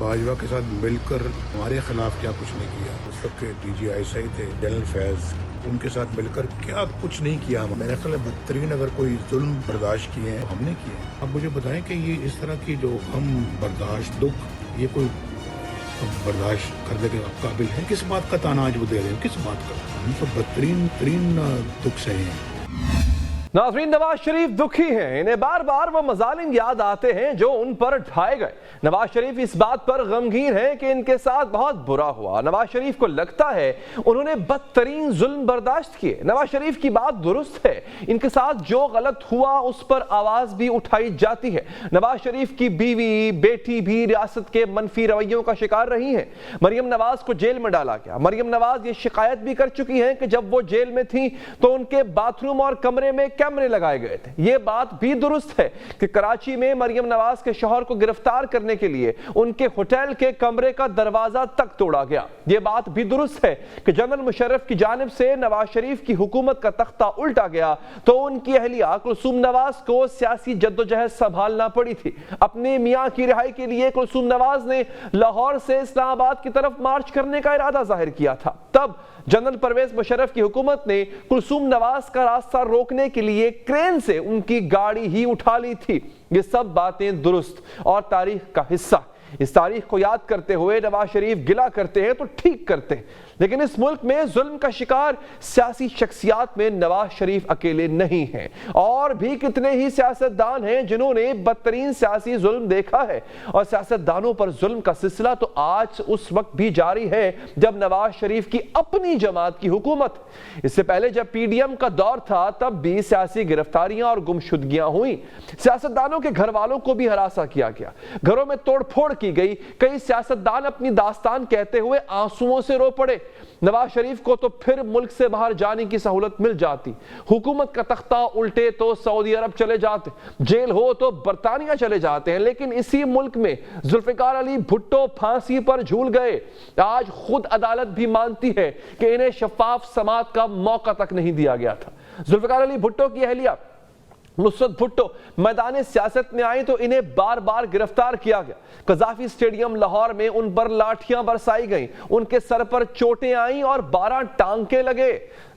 باجوہ کے ساتھ مل کر ہمارے خلاف کیا کچھ نہیں کیا. اس وقت DGI تھے جنرل فیض, ان کے ساتھ مل کر کیا کچھ نہیں کیا. میرا خیال ہے بدترین اگر کوئی ظلم برداشت کیے ہیں ہم نے کیے ہیں. اب مجھے بتائیں کہ یہ اس طرح کی جو ہم برداشت دکھ یہ کوئی برداشت کرنے کے قابل ہے؟ کس بات کا تاناج وہ دے رہے ہیں, کس بات کا؟ ہم تو بدترین دکھ سے ہیں. ناظرین, نواز شریف دکھی ہیں. انہیں بار بار وہ مظالم یاد آتے ہیں جو ان پر ڈھائے گئے. نواز شریف اس بات پر غمگین ہیں کہ ان کے ساتھ بہت برا ہوا. نواز شریف کو لگتا ہے انہوں نے بدترین ظلم برداشت کیے. نواز شریف کی بات درست ہے, ان کے ساتھ جو غلط ہوا اس پر آواز بھی اٹھائی جاتی ہے. نواز شریف کی بیوی بیٹی بھی ریاست کے منفی رویوں کا شکار رہی ہیں. مریم نواز کو جیل میں ڈالا گیا. مریم نواز یہ شکایت بھی کر چکی ہیں کہ جب وہ جیل میں تھیں تو ان کے باتھ روم اور کمرے میں کیمرے لگائے گئے تھے. یہ بات بھی درست ہے کہ کراچی میں مریم نواز کے شوہر کو گرفتار کرنے کے لیے ان کے ہوٹل کے کمرے کا دروازہ تک توڑا گیا. یہ بات بھی درست ہے کہ جنرل مشرف کی جانب سے نواز شریف کی حکومت کا تختہ الٹا گیا تو ان کی اہلیہ کلثوم نواز کو سیاسی جدوجہد سنبھالنا پڑی تھی. اپنے میاں کی رہائی کے لیے کلثوم نواز نے لاہور سے اسلام آباد کی طرف مارچ کرنے کا ارادہ ظاہر کیا تھا. تب جنرل پرویز مشرف کی حکومت نے کلثوم نواز کا راستہ روکنے کے لیے کرین سے ان کی گاڑی ہی اٹھا لی تھی. یہ سب باتیں درست اور تاریخ کا حصہ. اس تاریخ کو یاد کرتے ہوئے نواز شریف گلہ کرتے ہیں تو ٹھیک کرتے ہیں, لیکن اس ملک میں ظلم کا شکار سیاسی شخصیات میں نواز شریف اکیلے نہیں ہیں. اور بھی کتنے ہی سیاستدان ہیں جنہوں نے بدترین سیاسی ظلم دیکھا ہے. اور سیاستدانوں پر ظلم کا سلسلہ تو آج اس وقت بھی جاری ہے جب نواز شریف کی اپنی جماعت کی حکومت. اس سے پہلے جب PDM کا دور تھا تب بھی سیاسی گرفتاریاں اور گمشدگیاں ہوئیں. سیاستدانوں کے گھر والوں کو بھی ہراساں کیا گیا, گھروں میں توڑ پھوڑ کی گئی. کئی سیاستدان اپنی داستان کہتے ہوئے آنسوؤں سے رو پڑے. نواز شریف کو تو پھر ملک سے باہر جانے کی سہولت مل جاتی, حکومت کا تختہ الٹے تو سعودی عرب چلے جاتے, جیل ہو تو برطانیہ چلے جاتے ہیں. لیکن اسی ملک میں ذوالفقار علی بھٹو پھانسی پر جھول گئے. آج خود عدالت بھی مانتی ہے کہ انہیں شفاف سماعت کا موقع تک نہیں دیا گیا تھا. ذوالفقار علی بھٹو کی اہلیہ نصرت بھٹو میدان سیاست میں آئیں تو انہیں بار بار گرفتار کیا گیا. قذافی اسٹیڈیم لاہور میں ان پر لاٹھیاں برسائی گئیں, ان کے سر پر چوٹیں آئیں اور 12 ٹانکے لگے.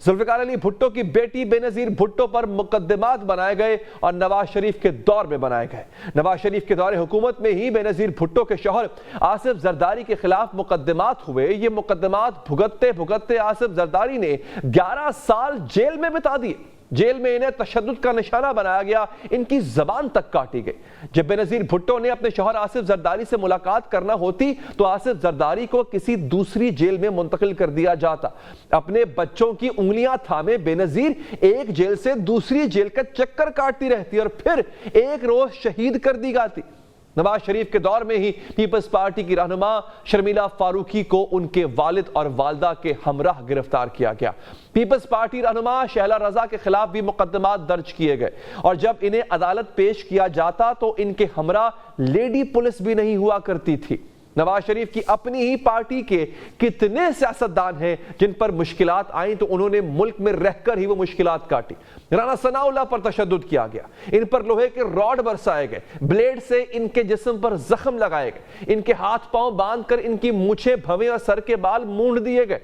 ذوالفقار علی بھٹو کی بیٹی بے نظیر بھٹو پر مقدمات بنائے گئے اور نواز شریف کے دور میں بنائے گئے. نواز شریف کے دور حکومت میں ہی بے نظیر بھٹو کے شوہر آصف زرداری کے خلاف مقدمات ہوئے. یہ مقدمات بھگتتے بھگتتے آصف زرداری نے 11 سال جیل میں بتا دیے. جیل میں انہیں تشدد کا نشانہ بنایا گیا, ان کی زبان تک کاٹی گئی. جب بے نظیر بھٹو نے اپنے شوہر آصف زرداری سے ملاقات کرنا ہوتی تو آصف زرداری کو کسی دوسری جیل میں منتقل کر دیا جاتا. اپنے بچوں کی انگلیاں تھامے بے نظیر ایک جیل سے دوسری جیل کا چکر کاٹتی رہتی اور پھر ایک روز شہید کر دی جاتی. نواز شریف کے دور میں ہی پیپلز پارٹی کی رہنما شرمیلہ فاروقی کو ان کے والد اور والدہ کے ہمراہ گرفتار کیا گیا. پیپلز پارٹی رہنما شہلا رضا کے خلاف بھی مقدمات درج کیے گئے اور جب انہیں عدالت پیش کیا جاتا تو ان کے ہمراہ لیڈی پولیس بھی نہیں ہوا کرتی تھی. نواز شریف کی اپنی ہی پارٹی کے کتنے سیاستدان ہیں جن پر مشکلات آئیں تو انہوں نے ملک میں رہ کر ہی وہ مشکلات کاٹی. رانا ثناء اللہ پر تشدد کیا گیا, ان پر لوہے کے راڈ برسائے گئے, بلیڈ سے ان کے جسم پر زخم لگائے گئے, ان کے ہاتھ پاؤں باندھ کر ان کی مونچھیں بھویں اور سر کے بال مونڈ دیے گئے.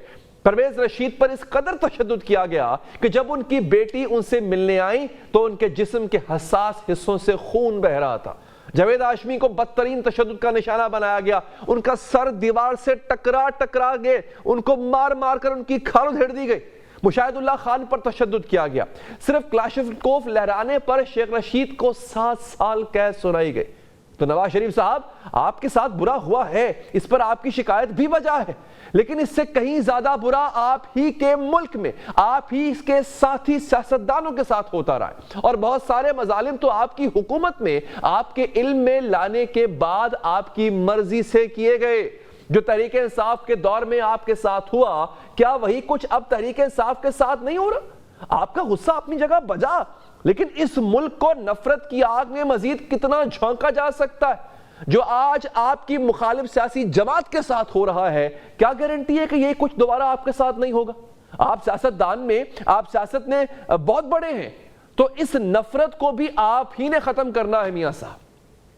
پرویز رشید پر اس قدر تشدد کیا گیا کہ جب ان کی بیٹی ان سے ملنے آئیں تو ان کے جسم کے حساس حصوں سے خون بہ رہا تھا. جاوید ہاشمی کو بدترین تشدد کا نشانہ بنایا گیا, ان کا سر دیوار سے ٹکرا گئے, ان کو مار مار کر ان کی کھال ادھیڑ دی گئی. مشاہد اللہ خان پر تشدد کیا گیا, صرف کلاشنکوف لہرانے پر شیخ رشید کو 7 سال قید سنائی گئی. تو نواز شریف صاحب آپ کے ساتھ برا ہوا ہے, اس پر آپ کی شکایت بھی وجہ ہے, لیکن اس سے کہیں زیادہ برا آپ ہی کے ملک میں آپ ہی اس کے ساتھی سیاستدانوں کے ساتھ ہوتا رہا ہے. اور بہت سارے مظالم تو آپ کی حکومت میں آپ کے علم میں لانے کے بعد آپ کی مرضی سے کیے گئے. جو تحریک انصاف کے دور میں آپ کے ساتھ ہوا, کیا وہی کچھ اب تحریک انصاف کے ساتھ نہیں ہو رہا؟ آپ کا غصہ اپنی جگہ بجا, لیکن اس ملک کو نفرت کی آگ میں مزید کتنا جھونکا جا سکتا ہے؟ جو آج آپ کی مخالف سیاسی جماعت کے ساتھ ہو رہا ہے, کیا گارنٹی ہے کہ یہ کچھ دوبارہ آپ کے ساتھ نہیں ہوگا؟ آپ سیاستدان میں, آپ سیاست میں بہت بڑے ہیں, تو اس نفرت کو بھی آپ ہی نے ختم کرنا ہے میاں صاحب.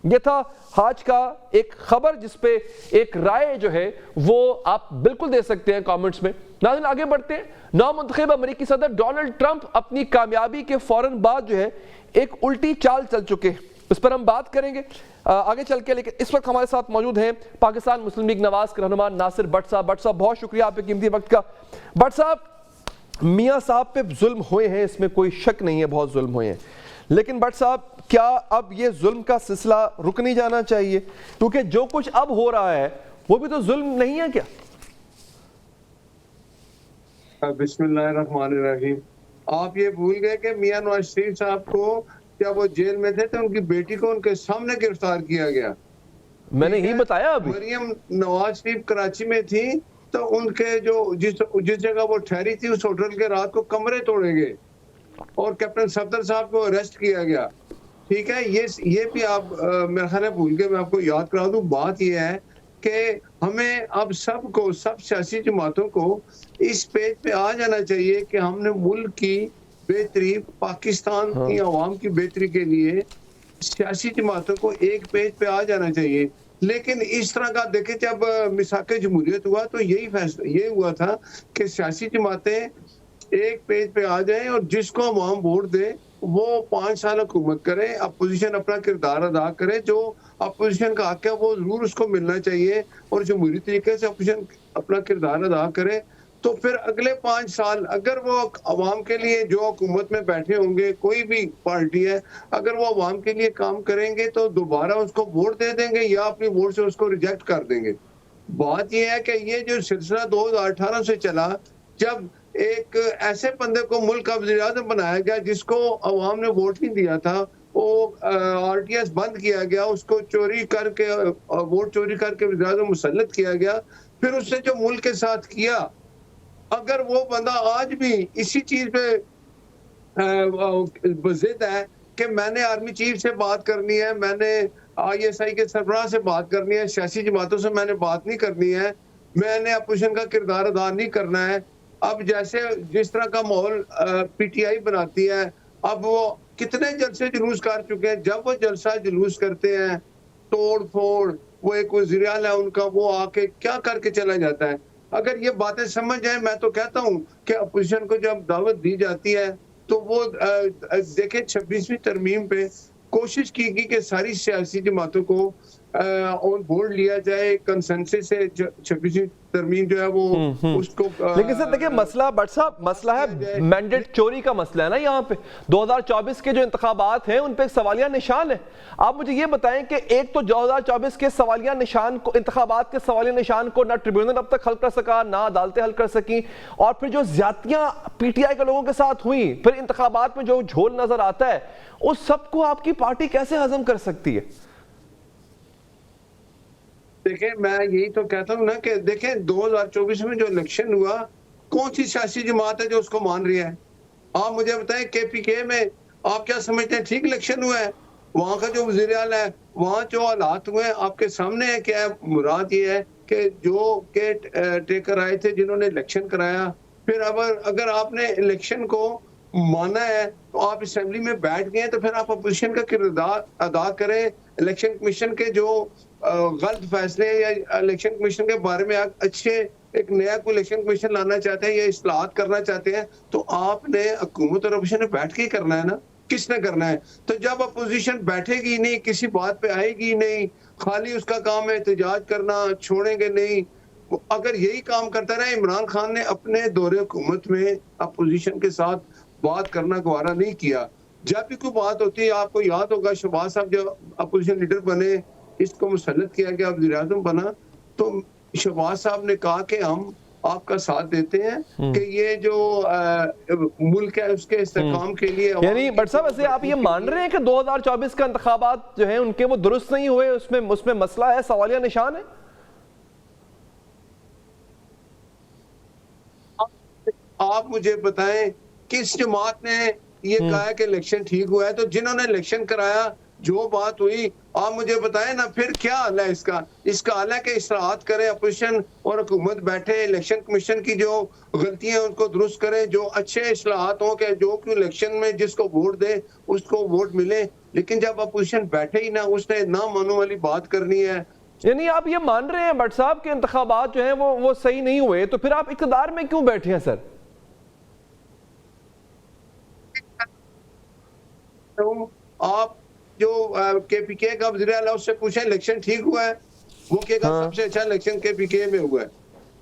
یہ تھا آج کا ایک خبر جس پہ ایک رائے جو ہے وہ آپ بالکل دے سکتے ہیں کامنٹس میں. ناظرین آگے بڑھتے ہیں. نامنتخب امریکی صدر ڈونلڈ ٹرمپ اپنی کامیابی کے فوراً بعد جو ہے ایک الٹی چال چل چکے ہیں, اس پر ہم بات کریں گے آگے چل کے. لیکن اس وقت ہمارے ساتھ موجود ہیں پاکستان مسلم لیگ نواز کے رہنما ناصر بٹ صاحب. بٹ صاحب بہت شکریہ آپ کے قیمتی وقت کا. بٹ صاحب میاں صاحب پہ ظلم ہوئے ہیں, اس میں کوئی شک نہیں ہے, بہت ظلم ہوئے ہیں, لیکن بٹ صاحب کیا اب یہ ظلم کا سلسلہ رک نہیں جانا چاہیے؟ کیونکہ جو کچھ اب ہو رہا ہے وہ بھی تو ظلم نہیں ہے کیا؟ بسم اللہ الرحمن الرحیم. آپ یہ بھول گئے کہ میاں نواز شریف صاحب کو جب وہ جیل میں تھے تو ان کی بیٹی کو ان کے سامنے گرفتار کیا گیا. میں نے یہی بتایا. ابھی مریم نواز شریف کراچی میں تھی تو ان کے جو جس جگہ وہ ٹھہری تھی اس ہوٹل کے رات کو کمرے توڑے گئے اور کیپٹن صفدر صاحب کو اریسٹ کیا گیا. ٹھیک ہے, یہ بھی آپ میرا خیال ہے بھول کے میں آپ کو یاد کرا دوں. بات یہ ہے کہ ہمیں اب سب سیاسی جماعتوں کو اس پیج پہ آ جانا چاہیے کہ ہم نے ملک کی بہتری, پاکستان کی عوام کی بہتری کے لیے سیاسی جماعتوں کو ایک پیج پہ آ جانا چاہیے. لیکن اس طرح کا دیکھیں جب میثاق جمہوریت ہوا تو یہی فیصلہ یہ ہوا تھا کہ سیاسی جماعتیں ایک پیج پہ آ جائیں اور جس کو عوام ووٹ دے وہ 5 سال حکومت کرے, اپوزیشن اپنا کردار ادا کرے, جو اپوزیشن کا حق ہے وہ ضرور اس کو ملنا چاہیے اور جمہوری طریقے سے اپوزیشن اپنا کردار ادا کرے. تو پھر اگلے 5 سال اگر وہ عوام کے لیے جو حکومت میں بیٹھے ہوں گے, کوئی بھی پارٹی ہے, اگر وہ عوام کے لیے کام کریں گے تو دوبارہ اس کو ووٹ دے دیں گے یا اپنی ووٹ سے اس کو ریجیکٹ کر دیں گے. بات یہ ہے کہ یہ جو سلسلہ 2018 سے چلا, جب ایک ایسے بندے کو ملک کا وزیر اعظم بنایا گیا جس کو عوام نے ووٹ نہیں دیا تھا, وہ آر ٹی ایس بند کیا گیا, اس کو چوری کر کے ووٹ چوری کر کے وزیر اعظم مسلط کیا گیا, پھر اس نے جو ملک کے ساتھ کیا, اگر وہ بندہ آج بھی اسی چیز پہ ضد ہے کہ میں نے آرمی چیف سے بات کرنی ہے, میں نے آئی ایس آئی کے سربراہ سے بات کرنی ہے, سیاسی جماعتوں سے میں نے بات نہیں کرنی ہے, میں نے اپوزیشن کا کردار ادا نہیں کرنا ہے. اب جیسے جس طرح کا ماحول پی ٹی آئی بناتی ہے, اب وہ کتنے جلسے جلوس کر چکے ہیں, جب وہ جلسہ جلوس کرتے ہیں توڑ پھوڑ, وہ ایک وزیر اعلیٰ ہے ان کا, وہ آ کے کیا کر کے چلا جاتا ہے. اگر یہ باتیں سمجھ جائیں, میں تو کہتا ہوں کہ اپوزیشن کو جب دعوت دی جاتی ہے تو وہ دیکھیں 26ویں ترمیم پہ کوشش کی گئی کہ ساری سیاسی جماعتوں کو آن بورڈ لیا جائے, کنسنسس سے 26ویں ترمیم جو ہے وہ اس کو. لیکن سر دیکھیں مسئلہ بٹ صاحب مسئلہ ہے مینڈیٹ چوری کا مسئلہ ہے نا. یہاں پہ 2024 کے جو انتخابات ہیں ان پہ ایک سوالیہ نشان ہے. آپ مجھے یہ بتائیں کہ ایک تو 2024 کے سوالیہ نشان کو, انتخابات کے سوالیہ نشان کو نہ ٹریبیونل اب تک حل کر سکا, نہ عدالتیں حل کر سکیں, اور پھر جو زیادتیاں پی ٹی آئی کے لوگوں کے ساتھ ہوئیں, پھر انتخابات میں جو جھول نظر آتا ہے, اس سب کو آپ کی پارٹی کیسے ہضم کر سکتی ہے؟ دیکھیں میں یہی تو کہتا ہوں نا کہ دیکھیں 2024 میں جو الیکشن ہوا, کون سی سیاسی جماعت ہے جو اس کو مان رہی ہے؟ آپ مجھے بتائیں کے پی کے میں آپ کیا سمجھتے ہیں ٹھیک الیکشن ہوا ہے؟ وہاں کا جو وزیر اعلیٰ ہے, وہاں جو حالات ہوئے ہیں آپ کے سامنے ہے. کیا ہے مراد یہ ہے کہ جو کہ ٹیکر آئے تھے جنہوں نے الیکشن کرایا, پھر اگر آپ نے الیکشن کو مانا ہے تو آپ اسمبلی میں بیٹھ گئے تو پھر آپ اپوزیشن کا کردار ادا کریں. الیکشن کمیشن کے جو غلط فیصلے یا الیکشن کمیشن کے بارے میں اچھے ایک نیا کوئی الیکشن کمیشن لانا چاہتے ہیں یا اصلاحات کرنا چاہتے ہیں تو آپ نے حکومت اور اپوزیشن نے بیٹھ کے ہی کرنا ہے نا. کس نے کرنا ہے؟ تو جب اپوزیشن بیٹھے گی نہیں, کسی بات پہ آئے گی نہیں, خالی اس کا کام ہے احتجاج کرنا, چھوڑیں گے نہیں. اگر یہی کام کرتا رہا, عمران خان نے اپنے دور حکومت میں اپوزیشن کے ساتھ بات کرنا گوارا نہیں کیا. جب بھی کوئی بات ہوتی ہے, آپ کو یاد ہوگا شہباز صاحب جب اپوزیشن لیڈر بنے, اس کو مسلط کیا گیا, وزیر اعظم بنا, تو شہباز صاحب نے کہا کہ ہم آپ کا ساتھ دیتے ہیں کہ یہ جو ملک ہے اس کے استحکام کے لیے. یعنی بٹ صاحب ایسے آپ یہ مان رہے ہیں کہ 2024 کے انتخابات جو ہیں ان کے وہ درست نہیں ہوئے, اس میں مسئلہ ہے, سوالیہ نشان ہے؟ آپ مجھے بتائیں کس جماعت نے یہ کہا ہے کہ الیکشن ٹھیک ہوا ہے؟ تو جنہوں نے الیکشن کرایا جو بات ہوئی آپ مجھے بتائیں نا پھر کیا حل ہے اس کا حل ہے کہ اصلاحات کرے اپوزیشن اور حکومت بیٹھے الیکشن کمیشن کی جو غلطیاں ہیں ان کو درست کرے جو اچھے اصلاحات ہوں کہ جو کہ الیکشن میں جس کو ووٹ دے اس کو ووٹ ملے لیکن جب اپوزیشن بیٹھے ہی نہ اس نے نہ ماننے والی بات کرنی ہے. یعنی آپ یہ مان رہے ہیں بٹ صاحب کے انتخابات جو ہیں وہ صحیح نہیں ہوئے تو پھر آپ اقتدار میں کیوں بیٹھے ہیں سر؟ آپ جو کے پی کے کا وزیر اعلیٰ اس سے پوچھیں الیکشن ٹھیک ہوا ہے وہ کہے گا سب سے اچھا الیکشن کے پی کے میں ہوا ہے.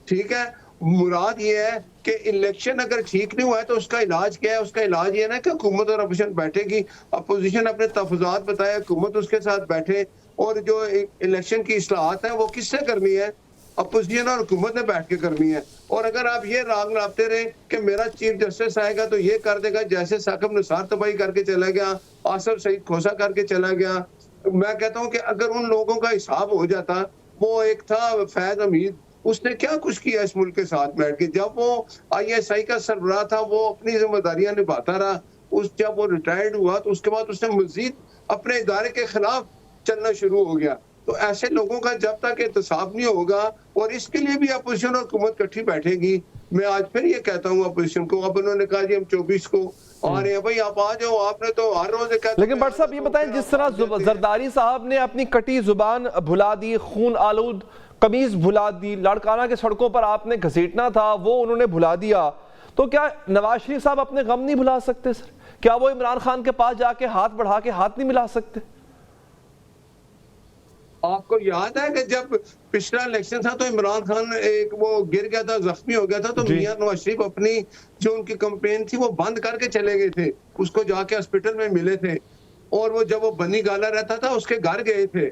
ٹھیک ہے مراد یہ ہے کہ الیکشن اگر ٹھیک نہیں ہوا ہے تو اس کا علاج کیا ہے؟ اس کا علاج یہ نا کہ حکومت اور اپوزیشن بیٹھے گی اپوزیشن اپنے تحفظات بتائے حکومت اس کے ساتھ بیٹھے اور جو الیکشن کی اصلاحات ہیں وہ کس سے کرنی ہے؟ اپوزیشن اور حکومت نے بیٹھ کے کرنی ہے. اور اگر آپ یہ راگ لاتے رہے کہ میرا چیف جسٹس آئے گا تو یہ کر دے گا جیسے ثاقب نثار تباہی کر کے چلا گیا آصف سعید کھوسا کر کے چلا گیا میں کہتا ہوں کہ اگر ان لوگوں کا حساب ہو جاتا وہ ایک تھا فیض حمید اس نے کیا کچھ کیا اس ملک کے ساتھ بیٹھ کے جب وہ آئی ایس آئی کا سربراہ تھا وہ اپنی ذمہ داریاں نبھاتا رہا جب وہ ریٹائرڈ ہوا تو اس کے بعد اس نے مزید اپنے ادارے کے خلاف چلنا شروع ہو گیا. تو ایسے لوگوں کا جب تک احتساب نہیں ہوگا اور اس کے لیے بھی اپوزیشن اور حکومت کٹھی بیٹھے گی. میں آج پھر یہ کہتا ہوں اپوزیشن کو اب انہوں نے کہا جی ہم 24 کو آ رہے ہیں بھائی آپ آ جاؤ آپ نے تو ہر روز لیکن بٹ صاحب یہ بتائیں جس طرح زرداری صاحب نے اپنی کٹی زبان بھلا دی خون آلود قمیض بھلا دی لاڑکانہ کے سڑکوں پر آپ نے گھسیٹنا تھا وہ انہوں نے بھلا دیا تو کیا نواز شریف صاحب اپنے غم نہیں بھلا سکتے سر؟ کیا وہ عمران خان کے پاس جا کے ہاتھ بڑھا کے ہاتھ نہیں ملا سکتے؟ آپ کو یاد ہے کہ جب پچھلا الیکشن تھا تو عمران خان ایک وہ گر گیا تھا زخمی ہو گیا تھا تو میاں نواز شریف اپنی جو ان کی کمپین تھی وہ بند کر کے چلے گئے تھے اس کو جا کے ہاسپٹل میں ملے تھے اور وہ جب وہ بنی گالا رہتا تھا اس کے گھر گئے تھے